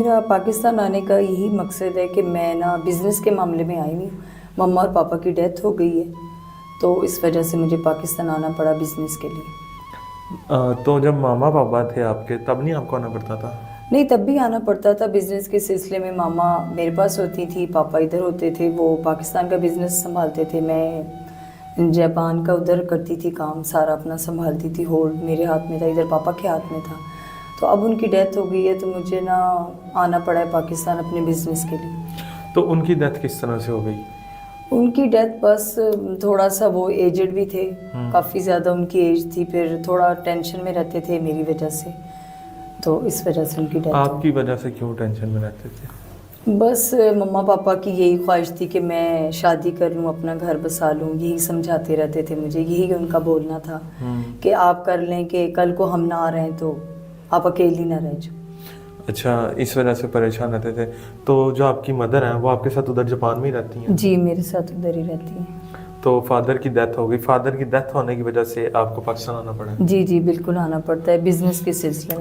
मेरा पाकिस्तान आने का यही मकसद है कि मैं ना बिज़नेस के मामले में आई हूँ। मम्मा और पापा की डेथ हो गई है, तो इस वजह से मुझे पाकिस्तान आना पड़ा बिज़नेस के लिए। तो जब मामा पापा थे आपके तब नहीं आपको आना पड़ता था? नहीं, तब भी आना पड़ता था। बिज़नेस के सिलसिले में मामा मेरे पास होती थी, पापा इधर होते थे। वो पाकिस्तान का बिज़नेस संभालते थे, मैं जापान का उधर करती थी काम, सारा अपना संभालती थी। होल्ड मेरे हाथ में था, इधर पापा के हाथ में था। तो अब उनकी डेथ हो गई है, तो मुझे ना आना पड़ा है पाकिस्तान अपने बिज़नेस के लिए। तो उनकी डेथ किस तरह से हो गई? उनकी डेथ बस थोड़ा सा, वो एजेड भी थे, काफ़ी ज़्यादा उनकी एज थी, फिर थोड़ा टेंशन में रहते थे मेरी वजह से, तो इस वजह से उनकी डेथ हो आपकी वजह से क्यों टेंशन में रहते थे? गई। बस मम्मा पापा की यही ख्वाहिश थी कि मैं शादी कर लूँ, अपना घर बसा लूँ, यही समझाते रहते थे मुझे, यही उनका बोलना था कि आप कर लें कि कल को हम ना रहें तो आप अकेली ना रह जाओ। अच्छा, इस वजह से परेशान रहते थे। तो जो आपकी मदर हैं वो आपके साथ उधर जापान में ही रहती हैं? जी, मेरे साथ उधर ही रहती हैं। तो फादर की डेथ हो गई, फादर की डेथ होने की वजह से आपको पाकिस्तान आना पड़ा? जी जी, बिल्कुल आना पड़ता है बिज़नेस के सिलसिले में।